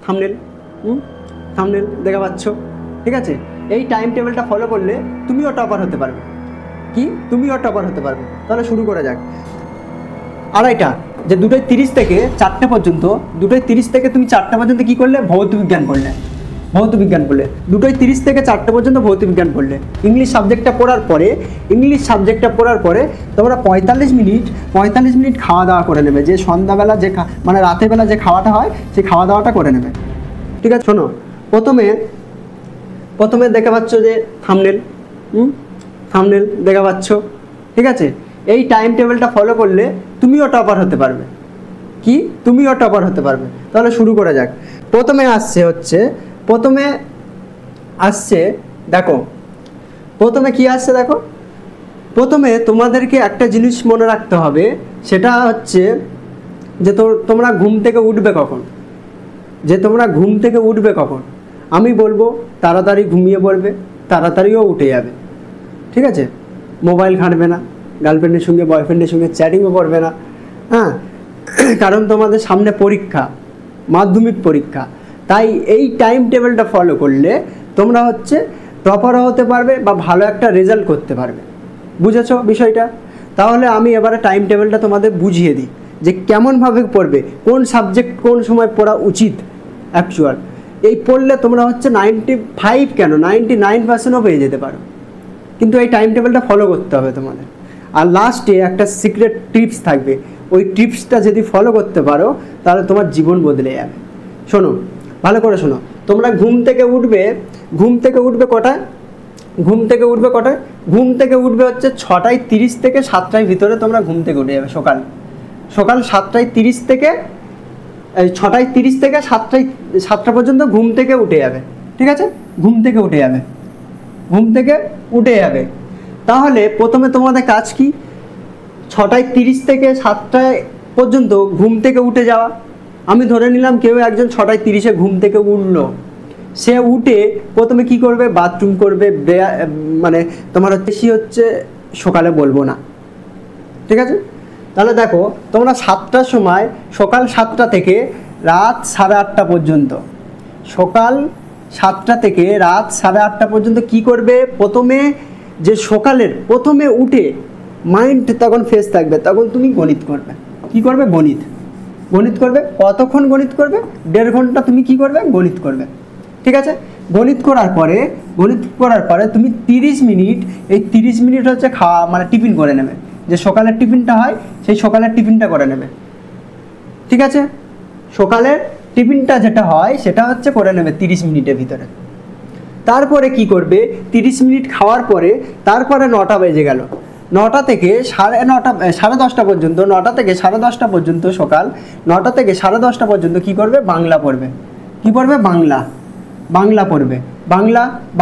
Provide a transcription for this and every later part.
Thumbnail thumbnail দেখা পাচ্ছ, ঠিক আছে। এই টাইম টেবিলটা ফলো করলে তুমিও টপার হতে পারবে। কি তুমিও টপার হতে পারবে? তাহলে শুরু করা যাক। আড়াইটা, যে 2:30 থেকে 4টে পর্যন্ত, 2:30 থেকে তুমি 4টে পর্যন্ত কী করলে? ভৌতবিজ্ঞান পড়লে। ভৌতবিজ্ঞান পড়লে 2:30 থেকে 4টে পর্যন্ত ভৌতবিজ্ঞান পড়লে। ইংলিশ সাবজেক্টটা পড়ার পরে তোমরা 45 মিনিট খাওয়া দাওয়া করে নেবে। যে সন্ধ্যাবেলা যে মানে রাতের বেলা যে খাওয়াটা হয় সেই খাওয়া দাওয়াটা করে নেবে, ঠিক আছে। শোনো, প্রথমে দেখা পাচ্ছ যে থাম্বনেল দেখা পাচ্ছ, ঠিক আছে। এই টাইম টেবিলটা ফলো করলে তুমিও টপার হতে পারবে। কি তুমিও টপার হতে পারবে? তাহলে শুরু করা যাক। প্রথমে আসছে দেখো, প্রথমে কি আসছে দেখো। প্রথমে তোমাদেরকে একটা জিনিস মনে রাখতে হবে, সেটা হচ্ছে যে তোমরা ঘুম থেকে উঠবে কখন। আমি বলবো তাড়াতাড়ি ঘুমিয়ে পড়বে, তাড়াতাড়িও উঠে যাবে, ঠিক আছে। মোবাইল ঘাঁটবে না, গার্লফ্রেন্ডের সঙ্গে বয়ফ্রেন্ডের সঙ্গে চ্যাটিংও করবে না, হ্যাঁ, কারণ তোমাদের সামনে পরীক্ষা, মাধ্যমিক পরীক্ষা। তাই এই টাইম টেবিলটা ফলো করলে তোমরা হচ্ছে টপারও হতে পারবে বা ভালো একটা রেজাল্ট করতে পারবে। বুঝেছো বিষয়টা? তাহলে আমি এবারে টাইম টেবিলটা তোমাদের বুঝিয়ে দিই যে কেমনভাবে পড়বে, কোন সাবজেক্ট কোন সময় পড়া উচিত অ্যাকচুয়াল। এই পড়লে তোমরা হচ্ছে 95 কেন 99%ও পেয়ে যেতে পারো, কিন্তু এই টাইম টেবিলটা ফলো করতে হবে তোমাদের। আর লাস্টে একটা সিক্রেট টিপস থাকবে, ওই টিপসটা যদি ফলো করতে পারো তাহলে তোমার জীবন বদলে যাবে। শোনো, ভালো করে শোনো। তোমরা ঘুম থেকে উঠবে কটায়? ঘুম থেকে উঠবে হচ্ছে 6:30 থেকে 7টার ভিতরে তোমরা ঘুম থেকে উঠে যাবে। সকাল 7:30 থেকে 6:30 থেকে 7টা পর্যন্ত ঘুম থেকে উঠে যাবে, ঠিক আছে। ঘুম থেকে উঠে যাবে। তাহলে প্রথমে তোমাদের কাজ কি? 6:30 থেকে 7টা পর্যন্ত ঘুম থেকে উঠে যাওয়া। আমি ধরে নিলাম কেউ একজন 6:30 ঘুম থেকে উঠলো। সে উঠে প্রথমে কি করবে? বাথরুম করবে, মানে তোমার হচ্ছে সকালে বলবো না, ঠিক আছে। তাহলে দেখো, তোমরা 7টার সময়, সকাল 7টা থেকে রাত 8:30 পর্যন্ত, সকাল 7টা থেকে রাত 8:30 পর্যন্ত কি করবে? প্রথমে উঠে মাইন্ড তখন ফ্রেশ থাকবে, তখন তুমি গণিত করবে। কি করবে? গণিত করবে। কতক্ষণ গণিত করবে? 1.5 ঘন্টা তুমি কি করবে? গণিত করবে, ঠিক আছে। গণিত করার পরে তুমি 30 মিনিট হচ্ছে খাওয়া, মানে টিফিন করে নেবে। যে সকালের টিফিনটা হয় সেই সকালের টিফিনটা করে নেবে, ঠিক আছে। সকালের টিফিনটা যেটা হয় সেটা হচ্ছে করে নেবে 30 মিনিটের ভিতরে। তারপরে কি করবে? 30 মিনিট খাওয়ার পরে তারপরে 9টা বেজে গেল, 9টা থেকে 9:30 পর্যন্ত, 9টা থেকে 10:30 পর্যন্ত, সকাল 9টা থেকে 10:30 পর্যন্ত কি করবে? বাংলা পড়বে। কি পড়বে? বাংলা পড়বে।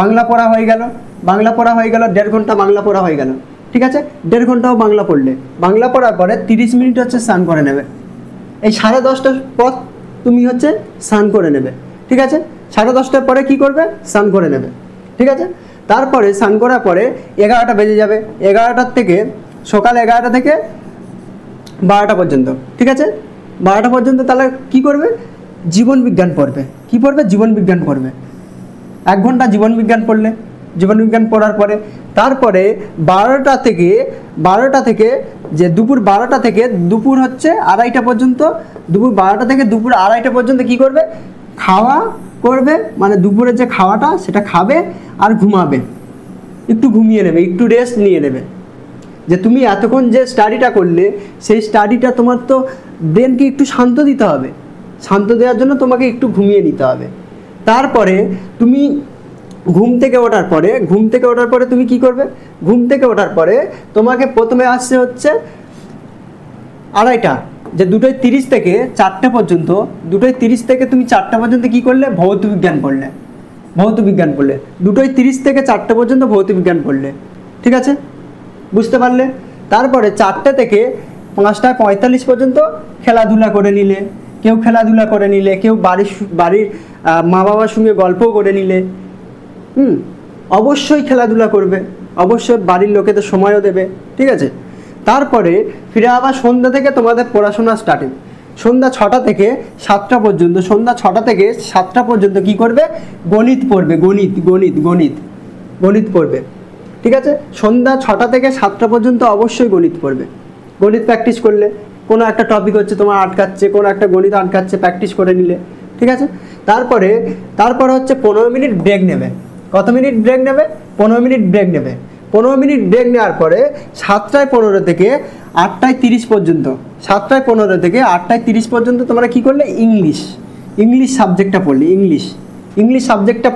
বাংলা পড়া হয়ে গেল। 1.5 ঘন্টা বাংলা পড়া হয়ে গেল, ঠিক আছে। 1.5 ঘন্টাও বাংলা পড়লে, বাংলা পড়ার পরে 30 মিনিট হচ্ছে স্নান করে নেবে। এই 10:30টার পর তুমি হচ্ছে স্নান করে নেবে, ঠিক আছে। 10:30টার পরে কি করবে? স্নান করে নেবে, ঠিক আছে। তারপরে স্নান করার পরে 11টা বেজে যাবে। সকাল 11টা থেকে 12টা পর্যন্ত, ঠিক আছে। 12টা পর্যন্ত তাহলে কি করবে? জীবন বিজ্ঞান পড়বে। কি পড়বে? জীবন বিজ্ঞান পড়বে। 1 ঘন্টা জীবন বিজ্ঞান পড়লে, জীবন বিজ্ঞান পড়ার পরে তারপরে 12টা থেকে যে দুপুর 12টা থেকে দুপুর হচ্ছে 2:30 পর্যন্ত, দুপুর 12টা থেকে দুপুর 2:30 পর্যন্ত কি করবে? খাওয়া করবে, মানে দুপুরের যে খাওয়াটা সেটা খাবে আর ঘুমাবে, একটু ঘুমিয়ে নেবে, একটু রেস্ট নিয়ে নেবে। যে তুমি এতক্ষণ যে স্টাডিটা করলে সেই স্টাডিটা তোমার তো ব্রেনকে একটু শান্ত দিতে হবে, শান্ত দেওয়ার জন্য তোমাকে একটু ঘুমিয়ে নিতে হবে। তারপরে তুমি ঘুম থেকে ওঠার পরে তুমি কি করবে? ঘুম থেকে ওঠার পরে তোমাকে প্রথমে আসছে হচ্ছে আড়াইটা, যে 2:30 থেকে 4টে পর্যন্ত, 2:30 থেকে তুমি 4টা পর্যন্ত কি করলে? ভৌতবিজ্ঞান পড়লে। 2:30 থেকে 4টে পর্যন্ত ভৌতবিজ্ঞান পড়লে, ঠিক আছে, বুঝতে পারলে। তারপরে 4টে থেকে 5:45 পর্যন্ত খেলাধুলা করে নিলে, কেউ বাড়ির মা বাবার সঙ্গে গল্পও করে নিলে। অবশ্যই খেলাধুলা করবে, অবশ্যই বাড়ির লোকেদের সময়ও দেবে, ঠিক আছে। তারপরে ফিরে আবার সন্ধ্যা থেকে তোমাদের পড়াশোনা স্টার্টিং। সন্ধ্যা 6টা থেকে 7টা পর্যন্ত, সন্ধ্যা 6টা থেকে 7টা পর্যন্ত কি করবে? গণিত পড়বে, গণিত গণিত গণিত গণিত পড়বে। ঠিক আছে, সন্ধ্যা 6টা থেকে 7টা পর্যন্ত অবশ্যই গণিত পড়বে। গণিত প্র্যাকটিস করলে, কোনো একটা টপিক হচ্ছে তোমার আটকাচ্ছে, কোনো একটা গণিত আটকাচ্ছে, প্র্যাকটিস করে নিলে। ঠিক আছে, তারপরে হচ্ছে 15 মিনিট ব্রেক নেবে। কত মিনিট ব্রেক নেবে? 15 মিনিট ব্রেক নেবে। 15 মিনিট ব্রেক নেওয়ার পরে 7:15 থেকে 8:30 পর্যন্ত, 7:15 থেকে 8:30 পর্যন্ত তোমরা কি করলে? ইংলিশ সাবজেক্টটা পড়লে। ইংলিশ সাবজেক্টটা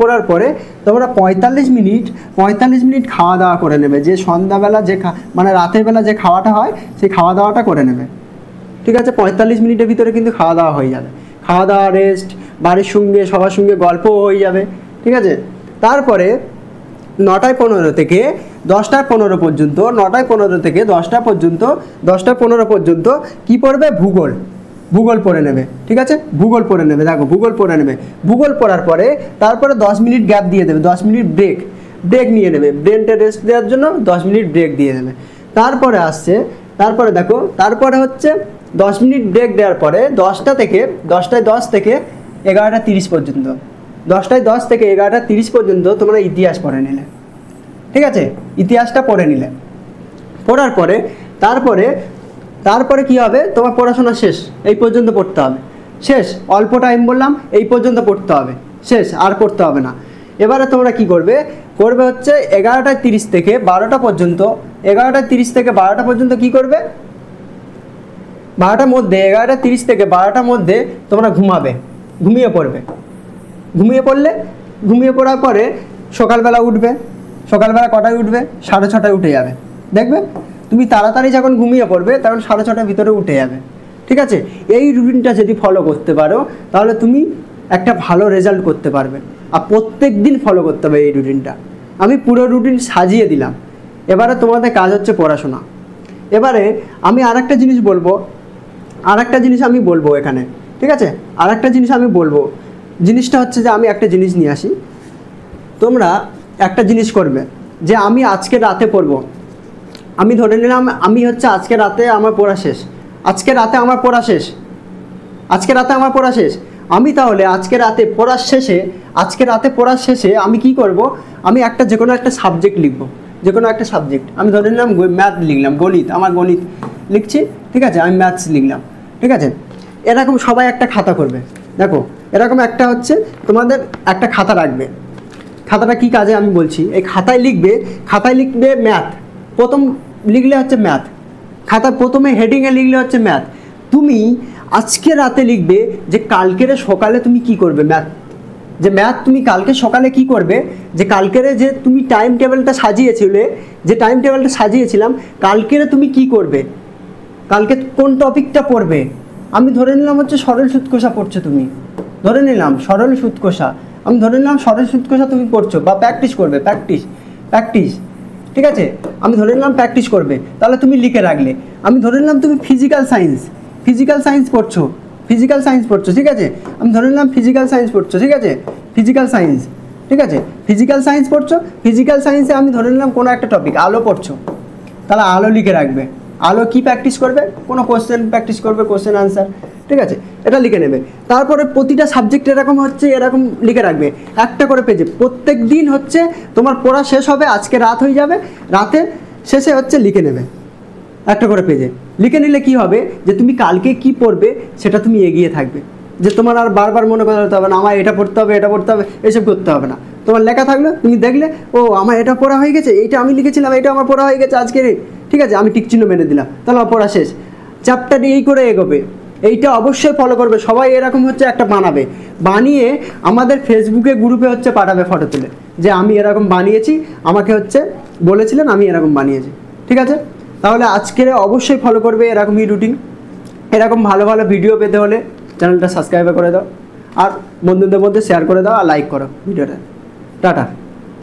পড়ার পরে তোমরা 45 মিনিট খাওয়া দাওয়া করে নেবে। যে সন্ধ্যাবেলা যে মানে রাতের বেলা যে খাওয়াটা হয়, সেই খাওয়া দাওয়াটা করে নেবে। ঠিক আছে, 45 মিনিটের ভিতরে কিন্তু খাওয়া দাওয়া হয়ে যাবে। খাওয়া দাওয়া, রেস্ট, বাড়ির সঙ্গে সবার সঙ্গে গল্পও হয়ে যাবে। ঠিক আছে, তারপরে 9:15 থেকে 10:15 পর্যন্ত, 9:15 থেকে 10:15 পর্যন্ত কি পড়বে? ভূগোল পড়ে নেবে। ঠিক আছে, ভূগোল পড়ে নেবে। দেখো, ভূগোল পড়ে নেবে। ভূগোল পড়ার পরে তারপরে 10 মিনিট গ্যাপ দিয়ে দেবে, 10 মিনিট ব্রেক নিয়ে নেবে। ব্রেনটা রেস্ট দেওয়ার জন্য 10 মিনিট ব্রেক দিয়ে দেবে। তারপরে হচ্ছে 10 মিনিট ব্রেক দেওয়ার পরে 10:10 থেকে 11:30 পর্যন্ত, 10:10 থেকে 11:30 পর্যন্ত তোমরা ইতিহাস পড়ে নিলে। ঠিক আছে, ইতিহাসটা পড়ে নিলে। পড়ার পরে তারপরে কি হবে? তোমার পড়াশোনা শেষ, এই পর্যন্ত পড়তে হবে। শেষ, অল্প টাইম বললাম, এই পর্যন্ত পড়তে হবে, শেষ, আর পড়তে হবে না। এবারে তোমরা কি করবে হচ্ছে 11:30 থেকে 12টা পর্যন্ত, 11:30 থেকে 12টা পর্যন্ত কি করবে? 12টার মধ্যে, 11:30 থেকে 12টার মধ্যে তোমরা ঘুমিয়ে পড়বে। ঘুমিয়ে পড়ার পরে সকালবেলা উঠবে। সকালবেলা কটায় উঠবে? 6:30 উঠে যাবে। দেখবে তুমি তাড়াতাড়ি যখন ঘুমিয়ে পড়বে তখন 6:30 ভিতরে উঠে যাবে। ঠিক আছে, এই রুটিনটা যদি ফলো করতে পারো তাহলে তুমি একটা ভালো রেজাল্ট করতে পারবে। আর প্রত্যেক দিন ফলো করতে হবে এই রুটিনটা। আমি পুরো রুটিন সাজিয়ে দিলাম। এবারে তোমাদের কাজ হচ্ছে পড়াশোনা। এবারে আমি আরেকটা জিনিস বলবো এখানে। ঠিক আছে, আরেকটা জিনিস আমি বলবো। জিনিসটা হচ্ছে যে আমি একটা জিনিস নিয়ে আসি। তোমরা একটা জিনিস করবে যে আমি আজকে রাতে পড়বো। আমি ধরে নিলাম আমি হচ্ছে আজকে রাতে আমার পড়া শেষ। আমি তাহলে আজকে রাতে পড়ার শেষে আমি কি করব? আমি যে কোনো একটা সাবজেক্ট লিখবো। যে কোনো একটা সাবজেক্ট আমি ধরে নিলাম ম্যাথ লিখলাম, আমার গণিত লিখছি। ঠিক আছে, আমি ম্যাথস লিখলাম। ঠিক আছে, এরকম সবাই একটা খাতা করবে। দেখো, এরকম একটা হচ্ছে তোমাদের একটা খাতা রাখবে। খাতাটা কি কাজে আমি বলছি। এই খাতায় লিখবে ম্যাথ। প্রথম লিখলে হচ্ছে ম্যাথ। খাতা প্রথমে হেডিংয়ে লিখলে হচ্ছে ম্যাথ। তুমি আজকে রাতে লিখবে যে কালকের সকালে তুমি কি করবে। ম্যাথ তুমি কালকে সকালে কি করবে, যে কালকের যে তুমি টাইম টেবিলটা সাজিয়েছিলাম, কালকের তুমি কি করবে, কালকে কোন টপিকটা পড়বে। আমি ধরে নিলাম হচ্ছে সরল সুদ কষা পড়ছো তুমি। আমি ধরে নিলাম সরল সুদ কষা তুমি পড়ছো বা প্র্যাকটিস করবে। ঠিক আছে, আমি ধরে নিলাম প্র্যাকটিস করবে, তাহলে তুমি লিখে রাখলে। আমি ধরে নিলাম তুমি ফিজিক্যাল সায়েন্স পড়ছো। ঠিক আছে, আমি ধরে নিলাম ফিজিক্যাল সায়েন্স পড়ছো। ঠিক আছে, ফিজিক্যাল সায়েন্সে আমি ধরে নিলাম কোনো একটা টপিক আলো পড়ছো, তাহলে আলো লিখে রাখবে। আলো কি প্র্যাকটিস করবে? কোনো কোশ্চেন প্র্যাকটিস করবে, কোশ্চেন আনসার। ঠিক আছে, এটা লিখে নেবে। তারপরে প্রতিটা সাবজেক্ট এরকম লিখে রাখবে একটা করে পেজে। প্রত্যেক দিন হচ্ছে তোমার পড়া শেষ হবে, আজকে রাত হয়ে যাবে, রাতের শেষে হচ্ছে লিখে নেবে একটা করে পেজে। লিখে নিলে কি হবে, যে তুমি কালকে কি পড়বে সেটা তুমি এগিয়ে থাকবে। যে তোমার আর বারবার মনে করতে হবে না আমার এটা পড়তে হবে এসব করতে হবে না। তোমার লেখা থাকলো, তুমি দেখলে ও আমার এটা পড়া হয়ে গেছে, এইটা আমি লিখেছিলাম, এটা আমার পড়া হয়ে গেছে আজকের। ঠিক আছে, আমি টিকচিহ্ন মেনে দিলাম, তাহলে আমার পড়া শেষ। চ্যাপ্টার এই করে এগোবে। এইটা অবশ্যই ফলো করবে সবাই। এরকম হচ্ছে একটা বানিয়ে আমাদের ফেসবুকে গ্রুপে হচ্ছে পাঠাবে ফটো তুলে, যে আমি এরকম বানিয়েছি, আমাকে হচ্ছে বলেছিলেন, আমি এরকম বানিয়েছি। ঠিক আছে, তাহলে আজকের অবশ্যই ফলো করবে এরকমই রুটিন। এরকম ভালো ভালো ভিডিও পেতে হলে চ্যানেলটা সাবস্ক্রাইব করে দাও, আর বন্ধুদের মধ্যে শেয়ার করে দাও, আর লাইক করো ভিডিওটা। টাটা।